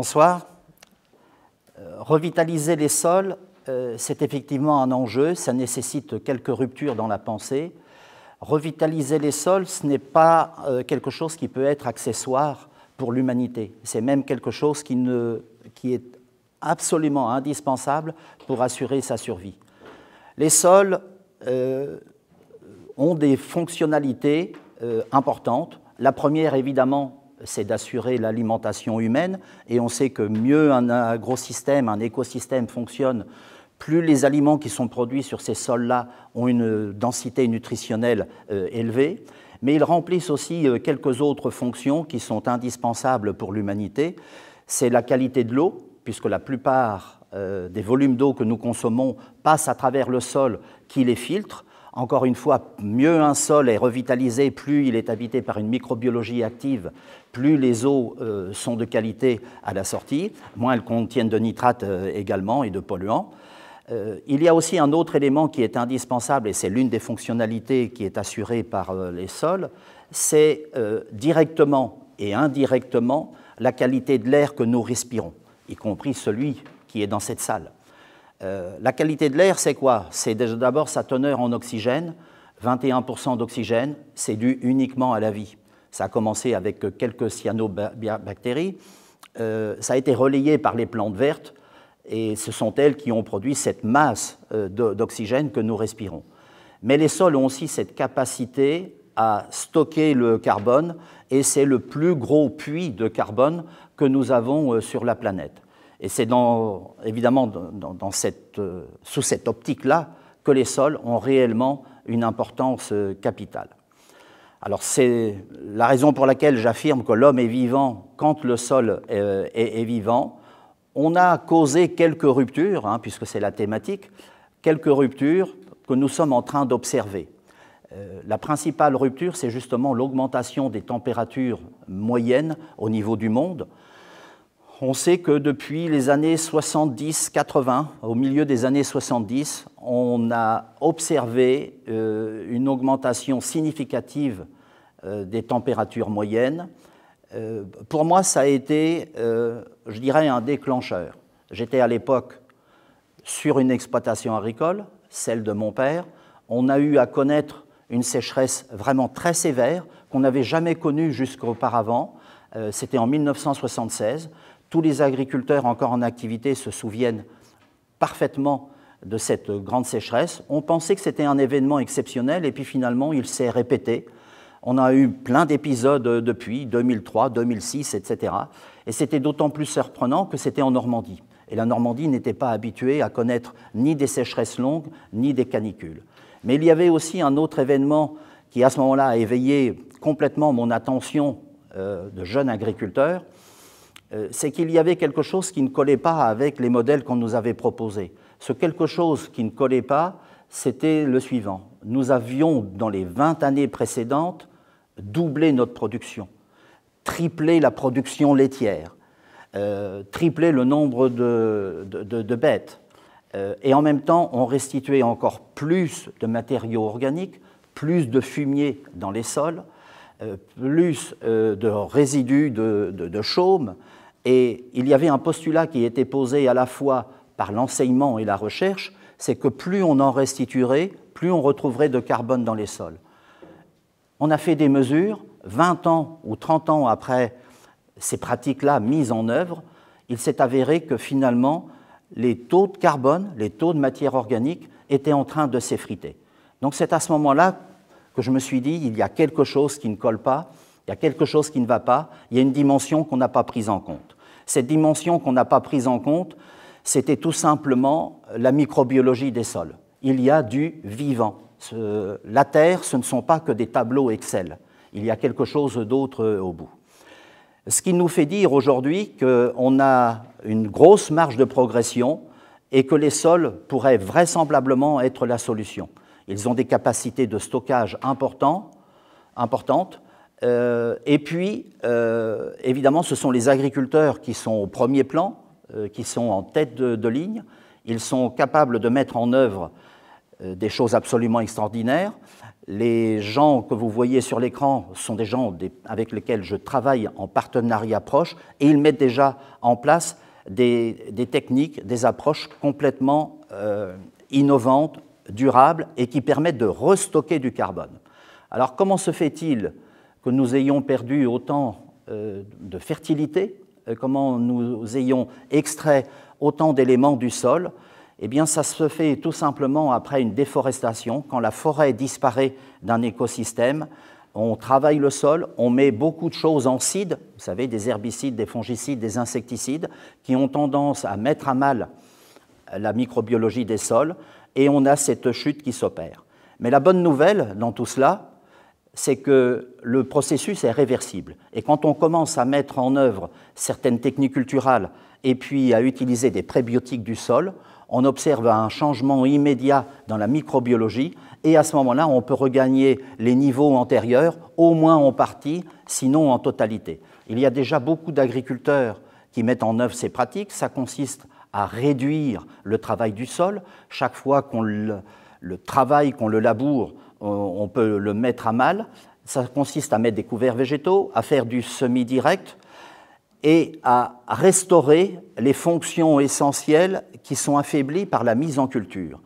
Bonsoir. Revitaliser les sols, c'est effectivement un enjeu, ça nécessite quelques ruptures dans la pensée. Revitaliser les sols, ce n'est pas quelque chose qui peut être accessoire pour l'humanité. C'est même quelque chose qui est absolument indispensable pour assurer sa survie. Les sols ont des fonctionnalités importantes. La première, évidemment, c'est d'assurer l'alimentation humaine, et on sait que mieux un agrosystème, un écosystème fonctionne, plus les aliments qui sont produits sur ces sols-là ont une densité nutritionnelle élevée, mais ils remplissent aussi quelques autres fonctions qui sont indispensables pour l'humanité. C'est la qualité de l'eau, puisque la plupart des volumes d'eau que nous consommons passent à travers le sol qui les filtre. Encore une fois, mieux un sol est revitalisé, plus il est habité par une microbiologie active, plus les eaux sont de qualité à la sortie, moins elles contiennent de nitrates également et de polluants. Il y a aussi un autre élément qui est indispensable, et c'est l'une des fonctionnalités qui est assurée par les sols, c'est directement et indirectement la qualité de l'air que nous respirons, y compris celui qui est dans cette salle. La qualité de l'air, c'est quoi? C'est d'abord sa teneur en oxygène. 21% d'oxygène, c'est dû uniquement à la vie. Ça a commencé avec quelques cyanobactéries. Ça a été relayé par les plantes vertes, et ce sont elles qui ont produit cette masse d'oxygène que nous respirons. Mais les sols ont aussi cette capacité à stocker le carbone, et c'est le plus gros puits de carbone que nous avons sur la planète. Et c'est évidemment sous cette optique-là que les sols ont réellement une importance capitale. Alors c'est la raison pour laquelle j'affirme que l'homme est vivant quand le sol est vivant. On a causé quelques ruptures, puisque c'est la thématique, quelques ruptures que nous sommes en train d'observer. La principale rupture, c'est justement l'augmentation des températures moyennes au niveau du monde. On sait que depuis les années 70-80, au milieu des années 70, on a observé une augmentation significative des températures moyennes. Pour moi, ça a été, je dirais, un déclencheur. J'étais à l'époque sur une exploitation agricole, celle de mon père. On a eu à connaître une sécheresse vraiment très sévère qu'on n'avait jamais connue jusqu'auparavant. C'était en 1976. Tous les agriculteurs encore en activité se souviennent parfaitement de cette grande sécheresse. On pensait que c'était un événement exceptionnel, et puis finalement, il s'est répété. On a eu plein d'épisodes depuis, 2003, 2006, etc. Et c'était d'autant plus surprenant que c'était en Normandie. Et la Normandie n'était pas habituée à connaître ni des sécheresses longues, ni des canicules. Mais il y avait aussi un autre événement qui, à ce moment-là, a éveillé complètement mon attention de jeune agriculteur. C'est qu'il y avait quelque chose qui ne collait pas avec les modèles qu'on nous avait proposés. Ce quelque chose qui ne collait pas, c'était le suivant. Nous avions, dans les 20 années précédentes, doublé notre production, triplé la production laitière, triplé le nombre de bêtes, et en même temps, on restituait encore plus de matériaux organiques, plus de fumier dans les sols, plus de résidus de chaume. Et il y avait un postulat qui était posé à la fois par l'enseignement et la recherche, c'est que plus on en restituerait, plus on retrouverait de carbone dans les sols. On a fait des mesures, 20 ans ou 30 ans après ces pratiques-là mises en œuvre, il s'est avéré que finalement, les taux de carbone, les taux de matière organique étaient en train de s'effriter. Donc c'est à ce moment-là que je me suis dit, il y a quelque chose qui ne colle pas, il y a quelque chose qui ne va pas, il y a une dimension qu'on n'a pas prise en compte. Cette dimension qu'on n'a pas prise en compte, c'était tout simplement la microbiologie des sols. Il y a du vivant. La Terre, ce ne sont pas que des tableaux Excel. Il y a quelque chose d'autre au bout. Ce qui nous fait dire aujourd'hui qu'on a une grosse marge de progression et que les sols pourraient vraisemblablement être la solution. Ils ont des capacités de stockage importantes. Et puis, évidemment, ce sont les agriculteurs qui sont au premier plan, qui sont en tête de ligne. Ils sont capables de mettre en œuvre des choses absolument extraordinaires. Les gens que vous voyez sur l'écran sont des gens avec lesquels je travaille en partenariat proche et ils mettent déjà en place des techniques, des approches complètement innovantes, durables et qui permettent de restocker du carbone. Alors comment se fait-il que nous ayons perdu autant de fertilité, comment nous ayons extrait autant d'éléments du sol? Eh bien, ça se fait tout simplement après une déforestation. Quand la forêt disparaît d'un écosystème, on travaille le sol, on met beaucoup de choses en cides, vous savez, des herbicides, des fongicides, des insecticides, qui ont tendance à mettre à mal la microbiologie des sols, et on a cette chute qui s'opère. Mais la bonne nouvelle dans tout cela, c'est que le processus est réversible. Et quand on commence à mettre en œuvre certaines techniques culturales et puis à utiliser des prébiotiques du sol, on observe un changement immédiat dans la microbiologie et à ce moment-là, on peut regagner les niveaux antérieurs, au moins en partie, sinon en totalité. Il y a déjà beaucoup d'agriculteurs qui mettent en œuvre ces pratiques. Ça consiste à réduire le travail du sol. Chaque fois qu'on le travaille, qu'on le laboure, on peut le mettre à mal. Ça consiste à mettre des couverts végétaux, à faire du semi-direct et à restaurer les fonctions essentielles qui sont affaiblies par la mise en culture.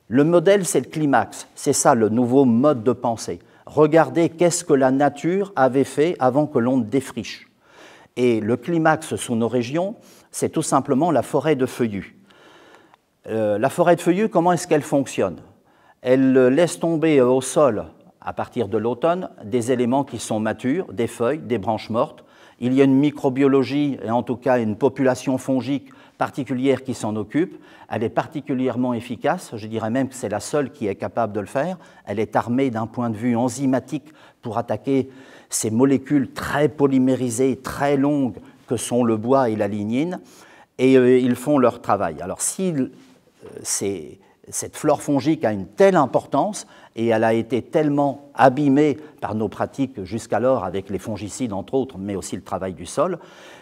Le modèle, c'est le climax. C'est ça le nouveau mode de pensée. Regardez qu'est-ce que la nature avait fait avant que l'on défriche. Et le climax sous nos régions, c'est tout simplement la forêt de feuillus. La forêt de feuillus, comment est-ce qu'elle fonctionne? Elle laisse tomber au sol, à partir de l'automne, des éléments qui sont matures, des feuilles, des branches mortes. Il y a une microbiologie, et en tout cas une population fongique particulière qui s'en occupe. Elle est particulièrement efficace, je dirais même que c'est la seule qui est capable de le faire. Elle est armée d'un point de vue enzymatique pour attaquer ces molécules très polymérisées, très longues que sont le bois et la lignine, et ils font leur travail. Alors si cette flore fongique a une telle importance et elle a été tellement abîmée par nos pratiques jusqu'alors avec les fongicides entre autres, mais aussi le travail du sol,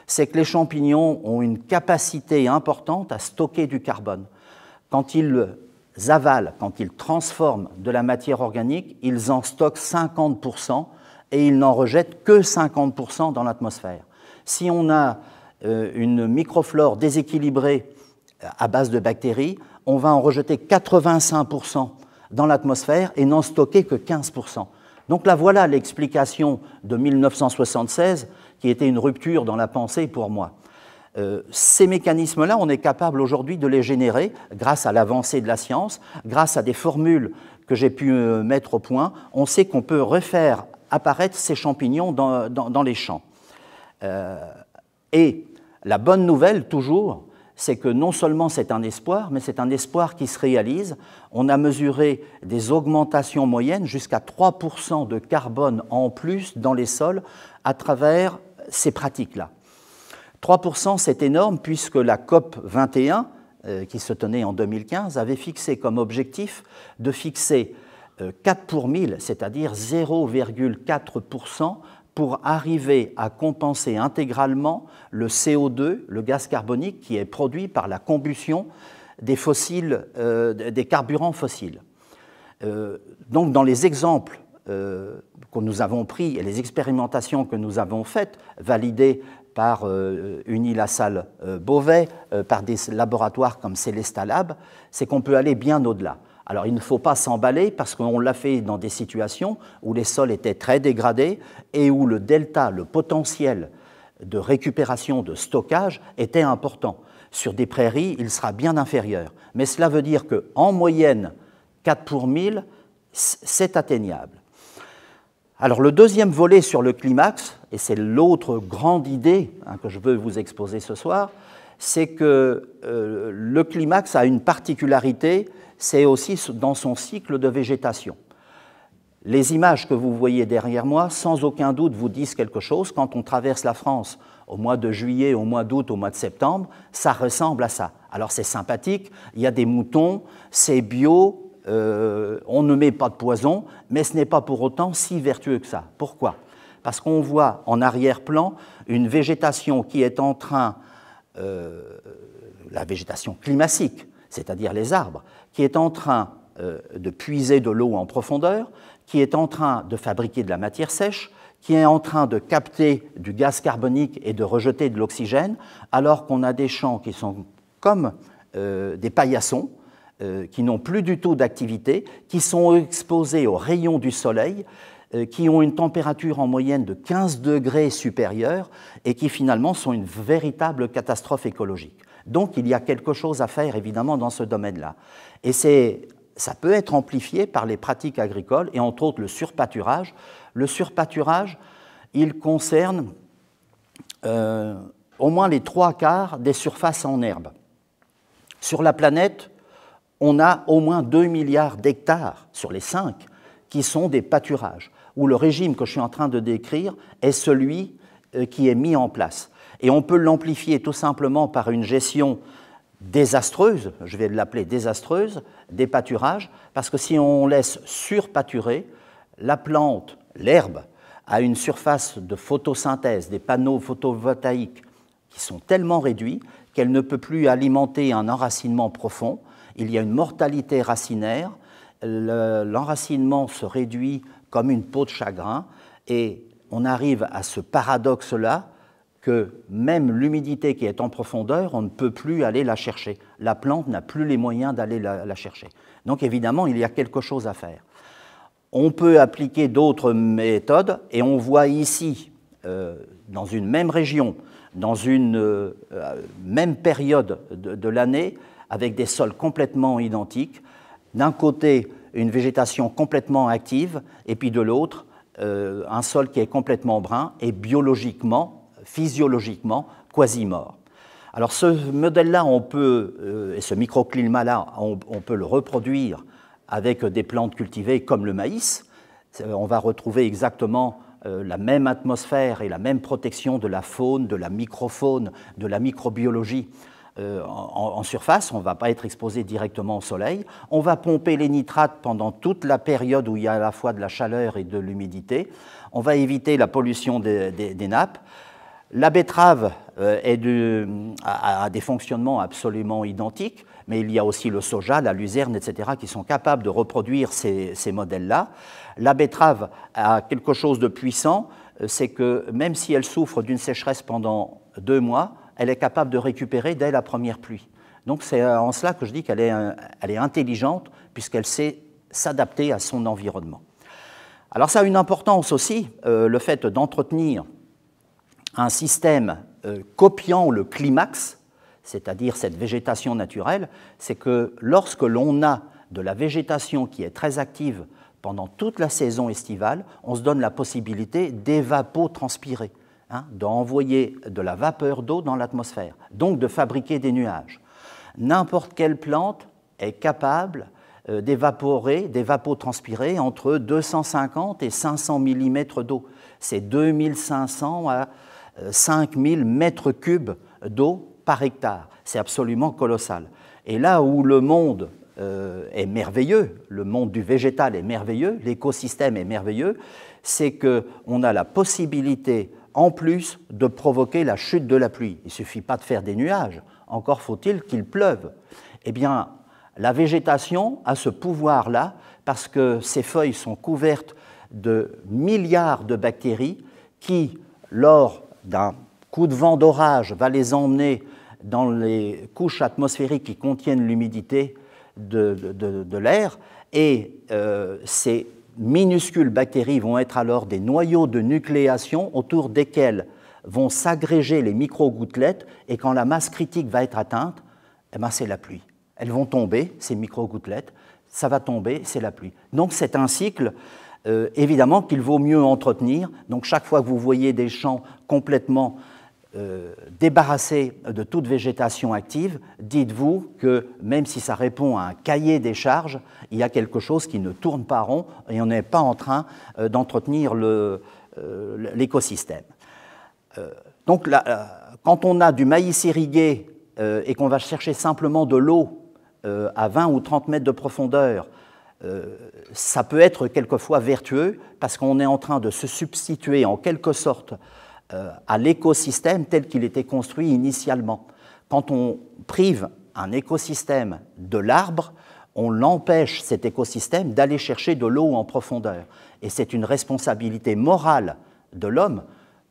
c'est que les champignons ont une capacité importante à stocker du carbone. Quand ils avalent, quand ils transforment de la matière organique, ils en stockent 50% et ils n'en rejettent que 50% dans l'atmosphère. Si on a une microflore déséquilibrée à base de bactéries, on va en rejeter 85% dans l'atmosphère et n'en stocker que 15%. Donc là, voilà l'explication de 1976 qui était une rupture dans la pensée pour moi. Ces mécanismes-là, on est capable aujourd'hui de les générer grâce à l'avancée de la science, grâce à des formules que j'ai pu mettre au point. On sait qu'on peut refaire apparaître ces champignons dans les champs. Et la bonne nouvelle, toujours, c'est que non seulement c'est un espoir, mais c'est un espoir qui se réalise. On a mesuré des augmentations moyennes jusqu'à 3% de carbone en plus dans les sols à travers ces pratiques-là. 3%, c'est énorme puisque la COP 21, qui se tenait en 2015, avait fixé comme objectif de fixer 4 pour 1000, c'est-à-dire 0,4%, pour arriver à compenser intégralement le CO2, le gaz carbonique qui est produit par la combustion des fossiles, des carburants fossiles. Donc dans les exemples que nous avons pris et les expérimentations que nous avons faites, validées par Unilassal Beauvais, par des laboratoires comme Celesta Lab, c'est qu'on peut aller bien au-delà. Alors, il ne faut pas s'emballer parce qu'on l'a fait dans des situations où les sols étaient très dégradés et où le delta, le potentiel de récupération, de stockage était important. Sur des prairies, il sera bien inférieur. Mais cela veut dire qu'en moyenne, 4 pour 1000, c'est atteignable. Alors, le deuxième volet sur le climax, et c'est l'autre grande idée que je veux vous exposer ce soir, c'est que le climax a une particularité, c'est aussi dans son cycle de végétation. Les images que vous voyez derrière moi, sans aucun doute, vous disent quelque chose. Quand on traverse la France au mois de juillet, au mois d'août, au mois de septembre, ça ressemble à ça. Alors c'est sympathique, il y a des moutons, c'est bio, on ne met pas de poison, mais ce n'est pas pour autant si vertueux que ça. Pourquoi? Parce qu'on voit en arrière-plan une végétation qui est en train, la végétation climatique, c'est-à-dire les arbres, qui est en train de puiser de l'eau en profondeur, qui est en train de fabriquer de la matière sèche, qui est en train de capter du gaz carbonique et de rejeter de l'oxygène, alors qu'on a des champs qui sont comme des paillassons, qui n'ont plus du tout d'activité, qui sont exposés aux rayons du soleil, qui ont une température en moyenne de 15 degrés supérieure et qui finalement sont une véritable catastrophe écologique. Donc il y a quelque chose à faire évidemment dans ce domaine-là. Et ça peut être amplifié par les pratiques agricoles et entre autres le surpâturage. Le surpâturage, il concerne au moins les 3/4 des surfaces en herbe. Sur la planète, on a au moins 2 milliards d'hectares sur les 5 qui sont des pâturages, où le régime que je suis en train de décrire est celui qui est mis en place. Et on peut l'amplifier tout simplement par une gestion désastreuse, je vais l'appeler désastreuse, des pâturages, parce que si on laisse surpâturer, la plante, l'herbe, a une surface de photosynthèse, des panneaux photovoltaïques qui sont tellement réduits qu'elle ne peut plus alimenter un enracinement profond. Il y a une mortalité racinaire, l'enracinement se réduit comme une peau de chagrin et on arrive à ce paradoxe-là que même l'humidité qui est en profondeur, on ne peut plus aller la chercher. La plante n'a plus les moyens d'aller la chercher. Donc évidemment, il y a quelque chose à faire. On peut appliquer d'autres méthodes et on voit ici, dans une même région, dans une même période de l'année, avec des sols complètement identiques, d'un côté une végétation complètement active et puis de l'autre un sol qui est complètement brun et biologiquement, physiologiquement quasi mort. Alors ce modèle-là, et ce microclimat-là, on peut le reproduire avec des plantes cultivées comme le maïs. On va retrouver exactement la même atmosphère et la même protection de la faune, de la microfaune, de la microbiologie en surface. On ne va pas être exposé directement au soleil. On va pomper les nitrates pendant toute la période où il y a à la fois de la chaleur et de l'humidité. On va éviter la pollution des nappes. La betterave a des fonctionnements absolument identiques, mais il y a aussi le soja, la luzerne, etc., qui sont capables de reproduire ces modèles-là. La betterave a quelque chose de puissant, c'est que même si elle souffre d'une sécheresse pendant 2 mois, elle est capable de récupérer dès la première pluie. Donc c'est en cela que je dis qu'elle est intelligente, puisqu'elle sait s'adapter à son environnement. Alors ça a une importance aussi, le fait d'entretenir un système copiant le climax, c'est-à-dire cette végétation naturelle, c'est que lorsque l'on a de la végétation qui est très active pendant toute la saison estivale, on se donne la possibilité d'évapotranspirer, d'envoyer de la vapeur d'eau dans l'atmosphère, donc de fabriquer des nuages. N'importe quelle plante est capable d'évapotranspirer entre 250 et 500 mm d'eau. C'est 2500 à 5000 mètres cubes d'eau par hectare. C'est absolument colossal. Et là où le monde est merveilleux, le monde du végétal est merveilleux, l'écosystème est merveilleux, c'est qu'on a la possibilité, en plus, de provoquer la chute de la pluie. Il ne suffit pas de faire des nuages, encore faut-il qu'il pleuve. Eh bien, la végétation a ce pouvoir-là parce que ses feuilles sont couvertes de milliards de bactéries qui, lors d'un coup de vent d'orage, va les emmener dans les couches atmosphériques qui contiennent l'humidité de l'air, et ces minuscules bactéries vont être alors des noyaux de nucléation autour desquels vont s'agréger les micro-gouttelettes, et quand la masse critique va être atteinte, eh ben c'est la pluie. Elles vont tomber, ces micro-gouttelettes, ça va tomber, c'est la pluie. Donc c'est un cycle évidemment qu'il vaut mieux entretenir. Donc chaque fois que vous voyez des champs complètement débarrassés de toute végétation active, dites-vous que même si ça répond à un cahier des charges, il y a quelque chose qui ne tourne pas rond et on n'est pas en train d'entretenir l'écosystème. Donc là, quand on a du maïs irrigué et qu'on va chercher simplement de l'eau à 20 ou 30 mètres de profondeur, ça peut être quelquefois vertueux parce qu'on est en train de se substituer en quelque sorte à l'écosystème tel qu'il était construit initialement. Quand on prive un écosystème de l'arbre, on l'empêche, cet écosystème, d'aller chercher de l'eau en profondeur. Et c'est une responsabilité morale de l'homme,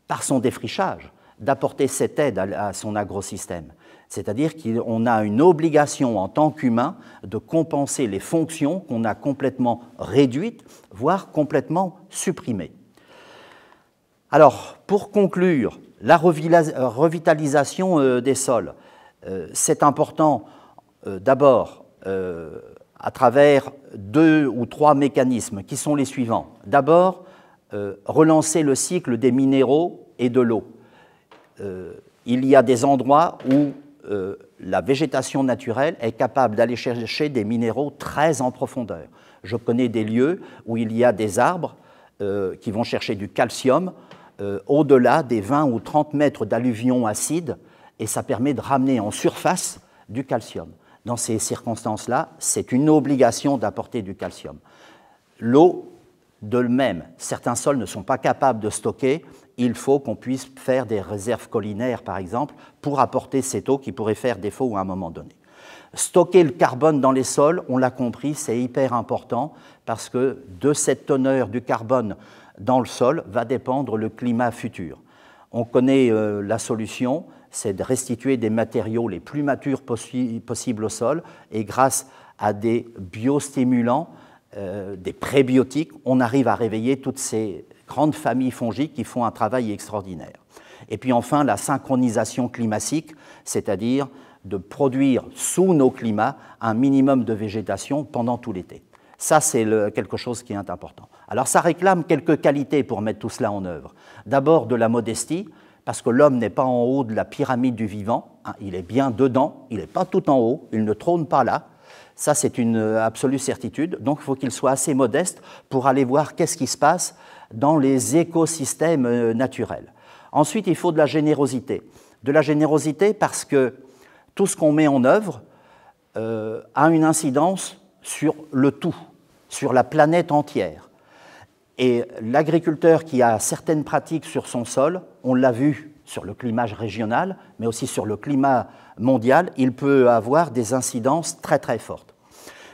par son défrichage, d'apporter cette aide à son agrosystème. C'est-à-dire qu'on a une obligation en tant qu'humain de compenser les fonctions qu'on a complètement réduites, voire complètement supprimées. Alors, pour conclure, la revitalisation des sols, c'est important d'abord à travers 2 ou 3 mécanismes qui sont les suivants. D'abord, relancer le cycle des minéraux et de l'eau. Il y a des endroits où la végétation naturelle est capable d'aller chercher des minéraux très en profondeur. Je connais des lieux où il y a des arbres qui vont chercher du calcium au-delà des 20 ou 30 mètres d'alluvions acides, et ça permet de ramener en surface du calcium. Dans ces circonstances-là, c'est une obligation d'apporter du calcium. L'eau, de même, certains sols ne sont pas capables de stocker, il faut qu'on puisse faire des réserves collinaires, par exemple, pour apporter cette eau qui pourrait faire défaut à un moment donné. Stocker le carbone dans les sols, on l'a compris, c'est hyper important parce que de cette teneur du carbone dans le sol va dépendre le climat futur. On connaît la solution, c'est de restituer des matériaux les plus matures possibles au sol, et grâce à des biostimulants, des prébiotiques, on arrive à réveiller toutes ces grandes familles fongiques qui font un travail extraordinaire. Et puis enfin, la synchronisation climatique, c'est-à-dire de produire sous nos climats un minimum de végétation pendant tout l'été. Ça, c'est quelque chose qui est important. Alors ça réclame quelques qualités pour mettre tout cela en œuvre. D'abord de la modestie, parce que l'homme n'est pas en haut de la pyramide du vivant, hein, il est bien dedans, il n'est pas tout en haut, il ne trône pas là. Ça, c'est une absolue certitude. Donc, il faut qu'il soit assez modeste pour aller voir qu'est-ce qui se passe dans les écosystèmes naturels. Ensuite, il faut de la générosité. De la générosité parce que tout ce qu'on met en œuvre a une incidence sur le tout, sur la planète entière. Et l'agriculteur qui a certaines pratiques sur son sol, on l'a vu sur le climat régional, mais aussi sur le climat mondial, il peut avoir des incidences très très fortes.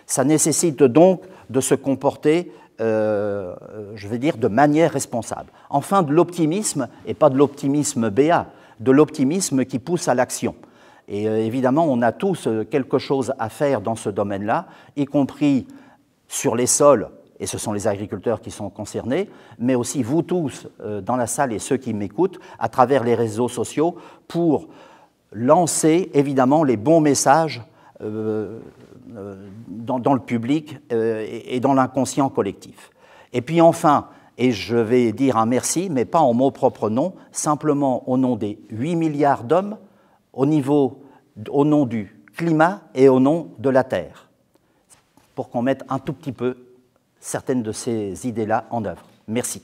Ça nécessite donc de se comporter, je vais dire, de manière responsable. Enfin, de l'optimisme, et pas de l'optimisme béat, de l'optimisme qui pousse à l'action. Et évidemment, on a tous quelque chose à faire dans ce domaine-là, y compris sur les sols, et ce sont les agriculteurs qui sont concernés, mais aussi vous tous dans la salle et ceux qui m'écoutent à travers les réseaux sociaux pour lancer évidemment les bons messages dans le public et dans l'inconscient collectif. Et puis enfin, et je vais dire un merci, mais pas en mon propre nom, simplement au nom des 8 milliards d'hommes, au nom du climat et au nom de la Terre, pour qu'on mette un tout petit peu certaines de ces idées-là en œuvre. Merci.